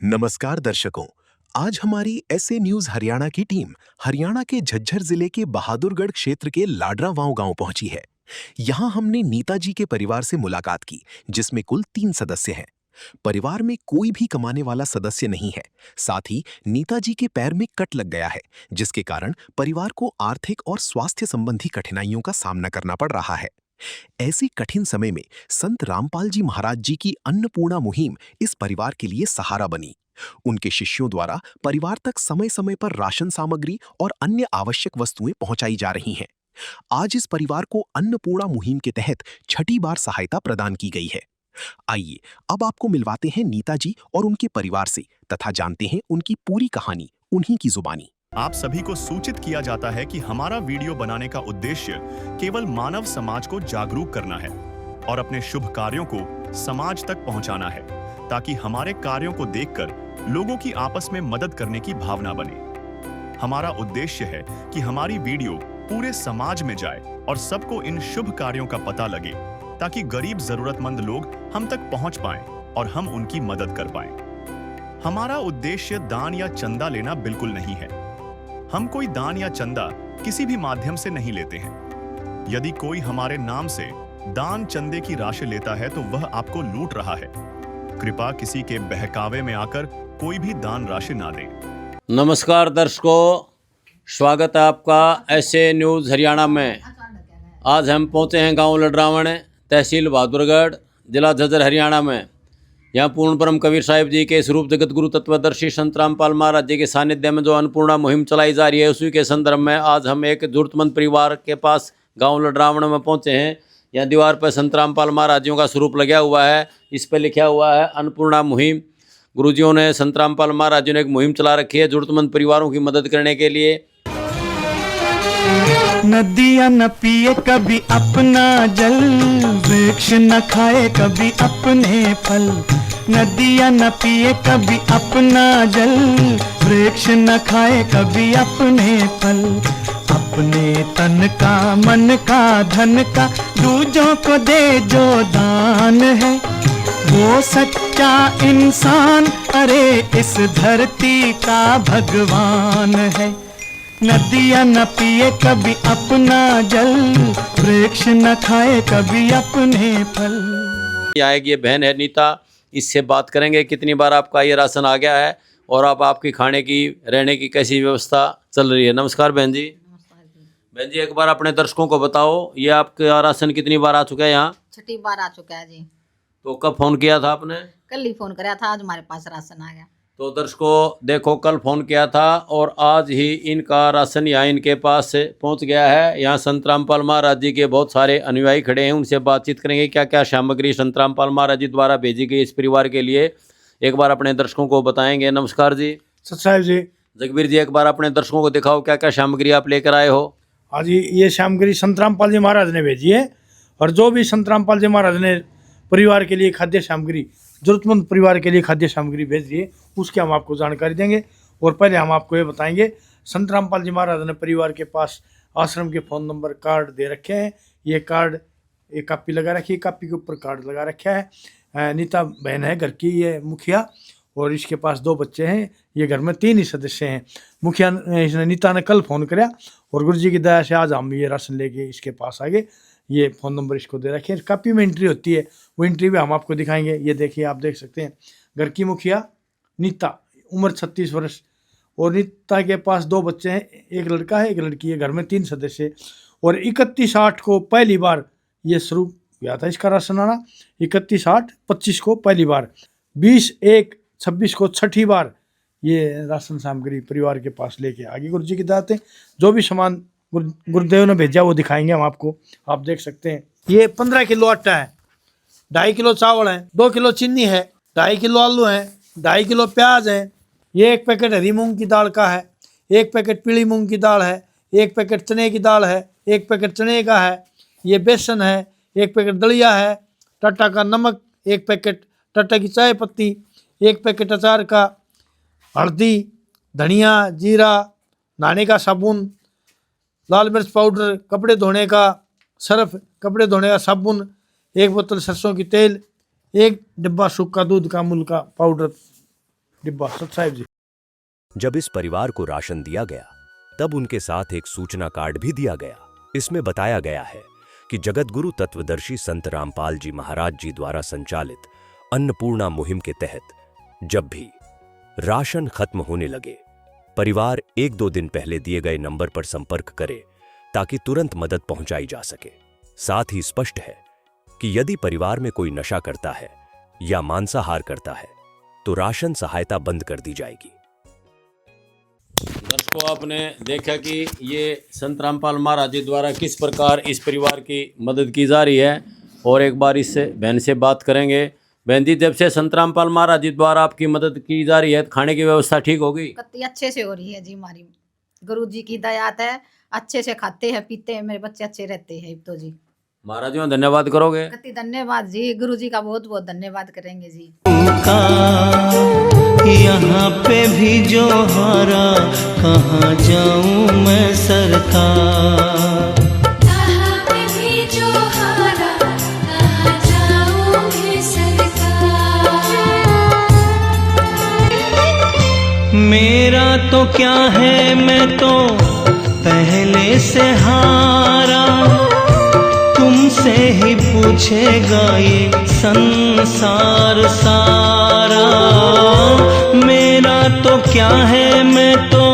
नमस्कार दर्शकों। आज हमारी एसए न्यूज हरियाणा की टीम हरियाणा के झज्जर जिले के बहादुरगढ़ क्षेत्र के लाडरावांव गांव पहुंची है। यहां हमने नीता जी के परिवार से मुलाकात की, जिसमें कुल 3 सदस्य हैं। परिवार में कोई भी कमाने वाला सदस्य नहीं है। साथ ही नीता जी के पैर में कट लग गया है, जिसके कारण परिवार को आर्थिक और स्वास्थ्य संबंधी कठिनाइयों का सामना करना पड़ रहा है। ऐसे कठिन समय में संत रामपाल जी महाराज जी की अन्नपूर्णा मुहिम इस परिवार के लिए सहारा बनी। उनके शिष्यों द्वारा परिवार तक समय समय पर राशन सामग्री और अन्य आवश्यक वस्तुएं पहुंचाई जा रही हैं। आज इस परिवार को अन्नपूर्णा मुहिम के तहत छठी बार सहायता प्रदान की गई है। आइए अब आपको मिलवाते हैं नीता जी और उनके परिवार से तथा जानते हैं उनकी पूरी कहानी उन्हीं की जुबानी। आप सभी को सूचित किया जाता है कि हमारा वीडियो बनाने का उद्देश्य केवल मानव समाज को जागरूक करना है और अपने शुभ कार्यों को समाज तक पहुंचाना है, ताकि हमारे कार्यों को देखकर लोगों की आपस में मदद करने की भावना बने। हमारा उद्देश्य है कि हमारी वीडियो पूरे समाज में जाए और सबको इन शुभ कार्यों का पता लगे, ताकि गरीब जरूरतमंद लोग हम तक पहुंच पाएं और हम उनकी मदद कर पाएं। हमारा उद्देश्य दान या चंदा लेना बिल्कुल नहीं है। हम कोई दान या चंदा किसी भी माध्यम से नहीं लेते हैं। यदि कोई हमारे नाम से दान चंदे की राशि लेता है तो वह आपको लूट रहा है। कृपया किसी के बहकावे में आकर कोई भी दान राशि ना दें। नमस्कार दर्शकों, स्वागत है आपका एसए न्यूज़ हरियाणा में। आज हम पहुंचे हैं गांव लडरावण, तहसील बहादुरगढ़, जिला झज्जर, हरियाणा में। यहाँ पूर्ण ब्रह्म कबीर साहिब जी के स्वरूप जगत गुरु तत्वदर्शी संत रामपाल महाराज जी के सानिध्य में जो अन्नपूर्णा मुहिम चलाई जा रही है, उसी के संदर्भ में आज हम एक जरूरतमंद परिवार के पास गांव लडरावण में पहुंचे हैं। यहाँ दीवार पर संत रामपाल महाराज जी का स्वरूप लगा हुआ है। इस पर लिखा हुआ है अन्नपूर्णा मुहिम। गुरुजियों ने, संत रामपाल महाराज जी ने एक मुहिम चला रखी है जरूरतमंद परिवारों की मदद करने के लिए। नदियाँ न पिए कभी अपना जल, वृक्ष न खाए कभी अपने फल। नदियाँ न पिए कभी अपना जल, वृक्ष न खाए कभी अपने फल। अपने तन का, मन का, धन का दूजों को दे जो दान है, वो सच्चा इंसान, अरे इस धरती का भगवान है। नदियाँ न पिए कभी अपना जल, वृक्ष न खाए कभी अपने फल। आएगी ये बहन है नीता, इससे बात करेंगे कितनी बार आपका ये राशन आ गया है और आप आपकी खाने की, रहने की कैसी व्यवस्था चल रही है। नमस्कार बहन जी। बहन जी, एक बार अपने दर्शकों को बताओ, ये आपका राशन कितनी बार आ चुका है यहाँ? छठी बार आ चुका है जी। तो कब फोन किया था आपने? कल ही फोन कराया था, आज हमारे पास राशन आ गया। तो दर्शकों देखो, कल फ़ोन किया था और आज ही इनका राशन यहाँ इनके पास पहुँच गया है। यहाँ संत रामपाल महाराज जी के बहुत सारे अनुयायी खड़े हैं, उनसे बातचीत करेंगे क्या क्या सामग्री संत रामपाल महाराज जी द्वारा भेजी गई इस परिवार के लिए। एक बार अपने दर्शकों को बताएंगे। नमस्कार जी। सत साहिब जी। जगबीर जी, एक बार अपने दर्शकों को दिखाओ क्या क्या सामग्री आप लेकर आए हो। हाँ जी, ये सामग्री संत रामपाल जी महाराज ने भेजी है, और जो भी संत रामपाल जी महाराज ने परिवार के लिए खाद्य सामग्री, जरूरतमंद परिवार के लिए खाद्य सामग्री भेज दी है, उसकी हम आपको जानकारी देंगे। और पहले हम आपको ये बताएंगे, संत रामपाल जी महाराज ने परिवार के पास आश्रम के फ़ोन नंबर कार्ड दे रखे हैं। ये कार्ड, एक कापी लगा रखी है, कापी के ऊपर कार्ड लगा रखा है। नीता बहन है घर की, ये मुखिया, और इसके पास 2 बच्चे हैं। ये घर में 3 ही सदस्य हैं। मुखिया इसने, नीता ने कल फ़ोन कराया और गुरु जी की दया से आज हम ये राशन लेके इसके पास आ गए। ये फ़ोन नंबर इसको दे रखे हैं। कापी में एंट्री होती है, वो एंट्री भी हम आपको दिखाएंगे। ये देखिए, आप देख सकते हैं, घर की मुखिया नीता, उम्र 36 वर्ष, और नीता के पास 2 बच्चे हैं, एक लड़का है एक लड़की है। घर में 3 सदस्य। और 31/8 को पहली बार ये शुरू हुआ था इसका राशन आना। 31/8/25 को पहली बार, 20/1/26 को छठी बार ये राशन सामग्री परिवार के पास लेके आगे गुरु जी की दात है। जो भी सामान गुरुदेव ने भेजा वो दिखाएंगे हम आपको। आप देख सकते हैं, ये 15 किलो आटा है, 2.5 किलो चावल है, 2 किलो चीनी है, 2.5 किलो आलू है, 2.5 किलो प्याज है। ये 1 पैकेट हरी मूंग की दाल का है, 1 पैकेट पीली मूंग की दाल है, 1 पैकेट चने की दाल है, 1 पैकेट चने का है। ये बेसन है, 1 पैकेट दलिया है, टाटा का नमक, 1 पैकेट टाटा की चाय पत्ती, 1 पैकेट अचार का, हल्दी, धनिया, जीरा, नहाने का साबुन, लाल मिर्च पाउडर, कपड़े धोने का सर्फ, कपड़े धोने का साबुन, 1 बोतल सरसों की तेल, 1 डिब्बा सूखा दूध का अमूल का पाउडर, डिब्बा। सत साहिब जी। जब इस परिवार को राशन दिया गया तब उनके साथ एक सूचना कार्ड भी दिया गया। इसमें बताया गया है कि जगतगुरु तत्वदर्शी संत रामपाल जी महाराज जी द्वारा संचालित अन्नपूर्णा मुहिम के तहत जब भी राशन खत्म होने लगे, परिवार 1-2 दिन पहले दिए गए नंबर पर संपर्क करे ताकि तुरंत मदद पहुंचाई जा सके। साथ ही स्पष्ट है कि यदि परिवार में कोई नशा करता है या मांसाहार करता है तो राशन सहायता बंद कर दी जाएगी। दर्शकों, आपने देखा कि ये संत रामपाल महाराज जी द्वारा किस प्रकार इस परिवार की मदद की जा रही है, और एक बार इस बहन से बात करेंगे। बहन जी, जब से संत रामपाल महाराज जी द्वारा आपकी मदद की जा रही है, खाने की व्यवस्था ठीक होगी? कत्ती अच्छे से हो रही है जी, हमारी गुरु जी की दयात है, अच्छे से खाते हैं पीते हैं, मेरे बच्चे अच्छे रहते हैं। तो जी महाराज जी धन्यवाद करोगे? कत्ती धन्यवाद जी, गुरु जी का बहुत बहुत धन्यवाद करेंगे जी। यहाँ पे भी जो हारा, कहाँ जाऊँ मैं सरकार। यहाँ पे भी जो हारा, कहाँ जाऊँ मैं सरकार। मेरा तो क्या है, मैं तो पहले से हारा, तुमसे ही पूछेगा ये संसार सारा। मेरा तो क्या है, मैं तो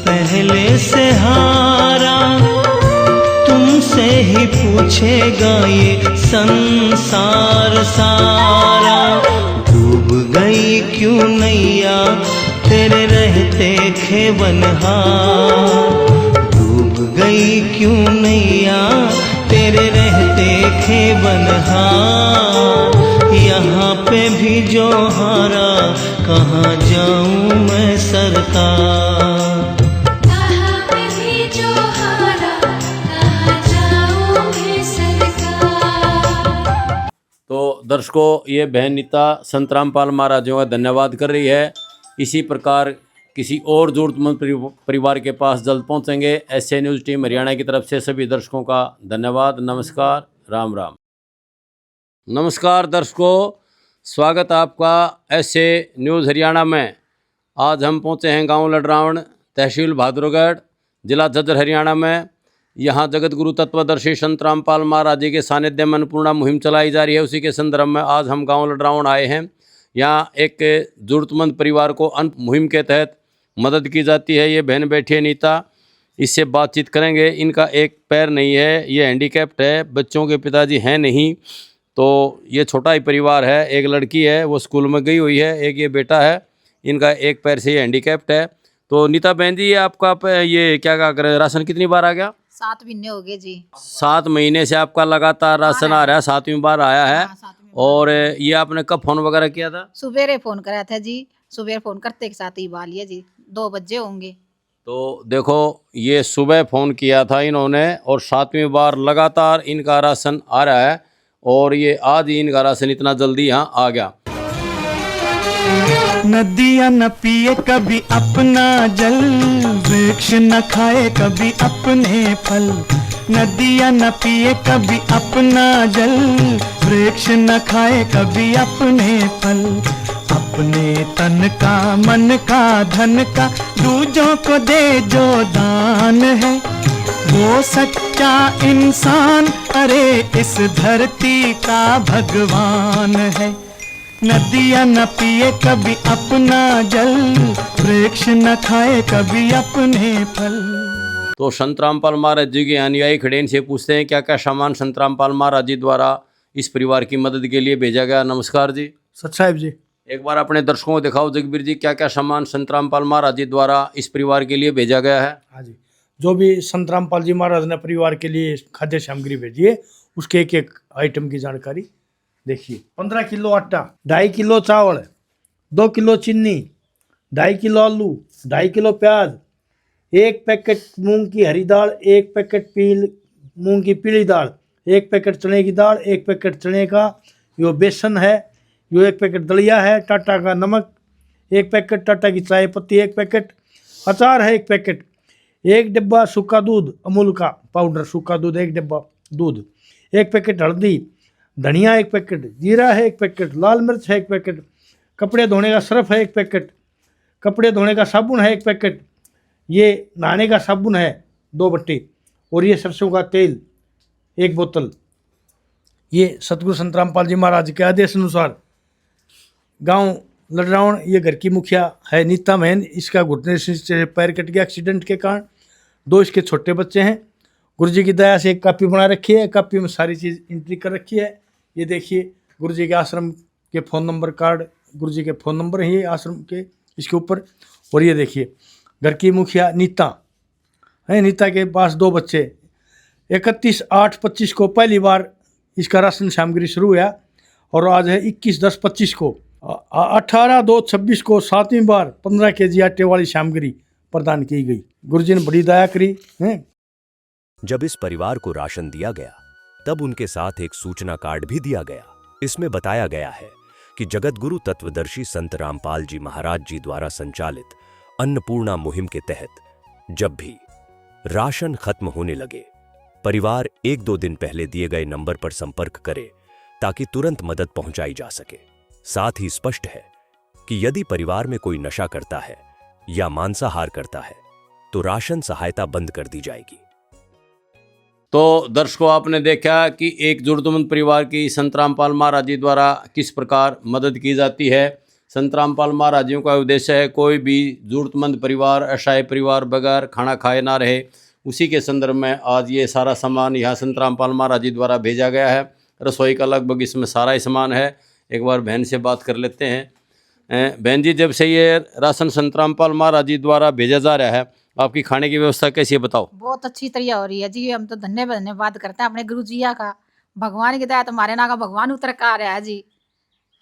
पहले से हारा, तुमसे ही पूछेगा ये संसार सारा। डूब गई क्यों नैया तेरे रहते खेवनहार, डूब गई क्यों नैया तेरे रहते खेवनहार। यहाँ पे भी जो हारा, कहाँ जाऊँ मैं सरकार। यहाँ पे भी जो हारा, कहाँ जाऊँ मैं सरकार। तो दर्शकों, ये बहन नीता संत रामपाल महाराज जी का धन्यवाद कर रही है। इसी प्रकार किसी और जरूरतमंद परिवार के पास जल्द पहुंचेंगे। एसए न्यूज़ टीम हरियाणा की तरफ से सभी दर्शकों का धन्यवाद। नमस्कार, राम राम। नमस्कार दर्शकों, स्वागत आपका एसए न्यूज़ हरियाणा में। आज हम पहुंचे हैं गांव लडरावण, तहसील बहादुरगढ़, जिला झज्जर, हरियाणा में। यहाँ जगत गुरु तत्वदर्शी संत रामपाल महाराज जी के सानिध्य में अन्नपूर्णा मुहिम चलाई जा रही है। उसी के संदर्भ में आज हम गांव लडरावण आए हैं। यहाँ एक ज़रूरतमंद परिवार को अन्न मुहिम के तहत मदद की जाती है। ये बहन बैठी है नीता, इससे बातचीत करेंगे। इनका एक पैर नहीं है, ये हैंडीकैप्ड है, बच्चों के पिताजी हैं नहीं, तो ये छोटा ही परिवार है। एक लड़की है, वो स्कूल में गई हुई है, एक ये बेटा है, इनका एक पैर से ये हैंडीकैप्ड है। तो नीता बहन जी, ये आपका ये क्या कर राशन कितनी बार आ गया? 7 महीने हो गए जी। 7 महीने से आपका लगातार राशन आ रहा है, 7वीं बार आया है। हाँ, 7वीं बार। और ये आपने कब फोन वगैरह किया था? सुबेरे फोन कराया था जी, सुबह फोन करते के साथ ही बाल लिया जी, 2 बजे होंगे। तो देखो, ये सुबह फ़ोन किया था इन्होंने और 7वीं बार लगातार इनका राशन आ रहा है। और ये आज ही इनका राशन इतना जल्दी यहाँ आ गया। नदियाँ न पिए कभी अपना जल, वृक्ष न खाए कभी अपने फल। नदियाँ न पिए कभी अपना जल, वृक्ष न खाए कभी अपने फल। अपने तन का, मन का, धन का दूजों को दे जो दान है, वो सच्चा इंसान, अरे इस धरती का भगवान है। नदियाँ न पिए कभी अपना जल, वृक्ष न खाए कभी अपने फल। तो संत रामपाल महाराज जी के अनुयायी खड़े, इनसे पूछते हैं क्या क्या सामान संत रामपाल महाराज जी द्वारा इस परिवार की मदद के लिए भेजा गया। नमस्कार जी। सत साहिब जी। एक बार अपने दर्शकों को दिखाओ जगबीर जी, क्या क्या सामान संत रामपाल महाराज जी द्वारा इस परिवार के लिए भेजा गया है। हाँ जी, जो भी संत रामपाल जी महाराज ने परिवार के लिए खाद्य सामग्री भेजी है, उसके एक एक आइटम की जानकारी देखिए। 15 किलो आटा, 2.5 किलो चावल, 2 किलो चीनी, 2.5 किलो आलू, 2.5 किलो प्याज, 1 पैकेट मूंग की हरी दाल, 1 पैकेट मूंग की पीली दाल, 1 पैकेट चने की दाल, 1 पैकेट चने का यो बेसन है, यो 1 पैकेट दलिया है, टाटा का नमक, 1 पैकेट टाटा की चाय पत्ती, 1 पैकेट अचार है, 1 पैकेट, 1 डिब्बा सूखा दूध अमूल का पाउडर, सूखा दूध 1 डिब्बा दूध, 1 पैकेट हल्दी, धनिया 1 पैकेट, जीरा है 1 पैकेट, लाल मिर्च है 1 पैकेट, कपड़े धोने का सर्फ है 1 पैकेट, कपड़े धोने का साबुन है 1 पैकेट, ये नहाने का साबुन है 2 बट्टे, और ये सरसों का तेल 1 बोतल। ये सतगुरु संत रामपाल जी महाराज के आदेश अनुसार गांव लडरावण, ये घर की मुखिया है नीता महन, इसका घुटने से पैर कट गया एक्सीडेंट के कारण। 2 इसके छोटे बच्चे हैं। गुरुजी की दया से एक कापी बना रखी है, कापी में सारी चीज़ एंट्री कर रखी है। ये देखिए गुरुजी के आश्रम के फ़ोन नंबर कार्ड, गुरुजी के फ़ोन नंबर हैं ये आश्रम के इसके ऊपर। और ये देखिए घर की मुखिया नीता है, नीता के पास 2 बच्चे। 31/8/25 को पहली बार इसका राशन सामग्री शुरू हुआ, और आज है 21/10/25 को। 18/2/26 को 7वीं बार 15 kg आटे वाली सामग्री प्रदान की गई। गुरुजी ने बड़ी दया करी है। जब इस परिवार को राशन दिया गया तब उनके साथ एक सूचना कार्ड भी दिया गया। इसमें बताया गया है कि जगतगुरु तत्वदर्शी संत रामपाल जी महाराज जी द्वारा संचालित अन्नपूर्णा मुहिम के तहत जब भी राशन खत्म होने लगे, परिवार 1-2 दिन पहले दिए गए नंबर पर संपर्क करे ताकि तुरंत मदद पहुंचाई जा सके। साथ ही स्पष्ट है कि यदि परिवार में कोई नशा करता है या मांसाहार करता है तो राशन सहायता बंद कर दी जाएगी। तो दर्शकों, आपने देखा कि एक जरूरतमंद परिवार की संत रामपाल महाराज जी द्वारा किस प्रकार मदद की जाती है। संत रामपाल महाराज जी का उद्देश्य है कोई भी जरूरतमंद परिवार, असहाय परिवार बगैर खाना खाए ना रहे। उसी के संदर्भ में आज ये सारा सामान यहाँ संत रामपाल महाराज जी द्वारा भेजा गया है। रसोई का लगभग इसमें सारा ही सामान है। एक बार बहन से बात कर लेते हैं। बहन जी, जब से ये राशन संत रामपाल महाराज जी द्वारा भेजा जा रहा है, आपकी खाने की व्यवस्था कैसी है बताओ। बहुत अच्छी तरह हो रही है जी। हम तो धन्यवाद करते हैं अपने गुरु जिया का। भगवान की दया, तुम्हारे ना का भगवान उतर का आ रहा है जी।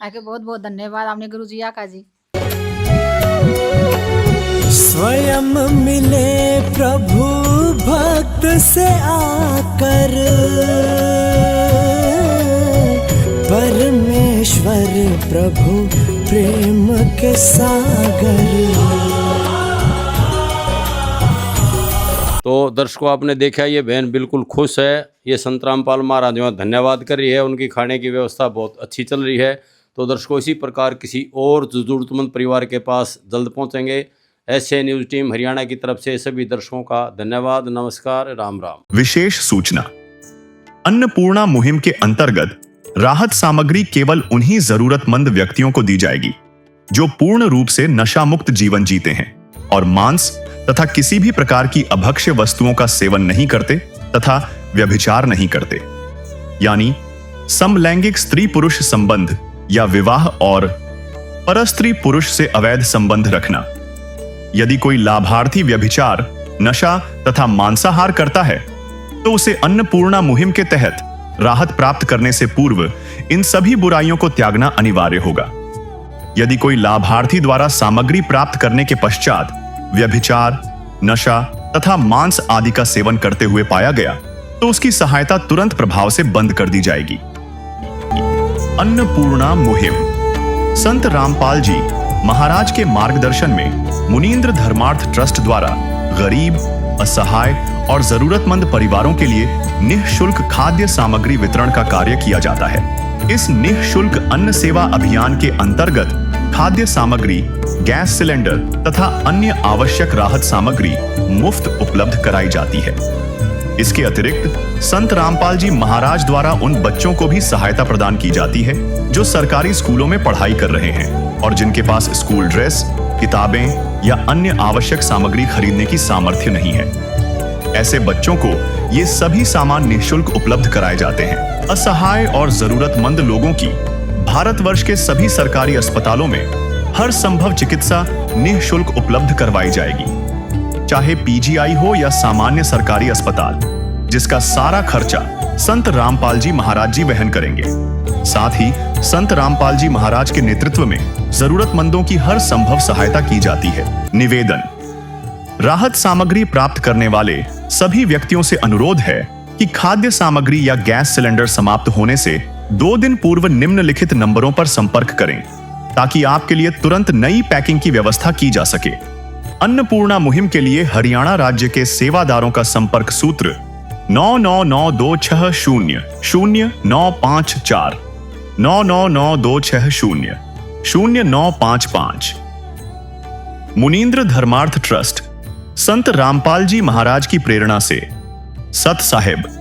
आके बहुत बहुत धन्यवाद अपने गुरु जिया का जी। स्वयं मिले प्रभु भक्त से आकर, परमेश्वर प्रभु प्रेम के सागर। तो दर्शकों, आपने देखा ये बहन बिल्कुल खुश है। ये संत रामपाल महाराज जी धन्यवाद कर रही है। उनकी खाने की व्यवस्था बहुत अच्छी चल रही है। तो दर्शकों, इसी प्रकार किसी और जरूरतमंद परिवार के पास जल्द पहुंचेंगे। ऐसे न्यूज़ टीम हरियाणा की तरफ से सभी दर्शकों का धन्यवाद, नमस्कार, राम राम। विशेष सूचना, अन्नपूर्णा मुहिम के अंतर्गत राहत सामग्री केवल उन्हीं जरूरतमंद व्यक्तियों को दी जाएगी जो पूर्ण रूप से नशा मुक्त जीवन जीते हैं और मांस तथा किसी भी प्रकार की अभक्ष्य वस्तुओं का सेवन नहीं करते तथा व्यभिचार नहीं करते, यानी समलैंगिक स्त्री पुरुष संबंध या विवाह और परस्त्री पुरुष से अवैध संबंध रखना। यदि कोई लाभार्थी व्यभिचार, नशा तथा मांसाहार करता है तो उसे अन्नपूर्णा मुहिम के तहत राहत प्राप्त करने से पूर्व इन सभी बुराइयों को त्यागना अनिवार्य होगा। यदि कोई लाभार्थी द्वारा सामग्री प्राप्त करने के पश्चात व्यभिचार, नशा तथा मांस आदि का सेवन करते हुए पाया गया तो उसकी सहायता तुरंत प्रभाव से बंद कर दी जाएगी। अन्नपूर्णा मुहिम संत रामपाल जी महाराज के मार्गदर्शन में मुनीन्द्र धर्मार्थ ट्रस्ट द्वारा गरीब, असहाय और जरूरतमंद परिवारों के लिए निःशुल्क खाद्य सामग्री वितरण का कार्य किया जाता है। इस निःशुल्क अन्न सेवा अभियान के अंतर्गत खाद्य सामग्री, गैस सिलेंडर तथा अन्य आवश्यक राहत सामग्री मुफ्त उपलब्ध कराई जाती है। इसके अतिरिक्त संत रामपाल जी महाराज द्वारा उन बच्चों को भी सहायता प्रदान की जाती है जो सरकारी स्कूलों में पढ़ाई कर रहे हैं और जिनके पास स्कूल ड्रेस, किताबें या अन्य आवश्यक सामग्री खरीदने की सामर्थ्य नहीं है। ऐसे बच्चों को ये सभी सामान निःशुल्क उपलब्ध कराए जाते हैं। असहाय और जरूरतमंद लोगों की भारतवर्ष के सभी सरकारी अस्पतालों में हर संभव चिकित्सा निःशुल्क उपलब्ध करवाई जाएगी, चाहे पीजीआई हो या सामान्य सरकारी अस्पताल, जिसका सारा खर्चा संत रामपाल जी महाराज जी वहन करेंगे। साथ ही संत रामपाल जी महाराज के नेतृत्व में जरूरतमंदों की हर संभव सहायता की जाती है। निवेदन, राहत सामग्री प्राप्त करने वाले सभी व्यक्तियों से अनुरोध है कि खाद्य सामग्री या गैस सिलेंडर समाप्त होने से 2 दिन पूर्व निम्नलिखित नंबरों पर संपर्क करें ताकि आपके लिए तुरंत नई पैकिंग की व्यवस्था की जा सके। अन्नपूर्णा मुहिम के लिए हरियाणा राज्य के सेवादारों का संपर्क सूत्र 9992600954 999260 0955। मुनीन्द्र धर्मार्थ ट्रस्ट संत रामपाल जी महाराज की प्रेरणा से सत साहिब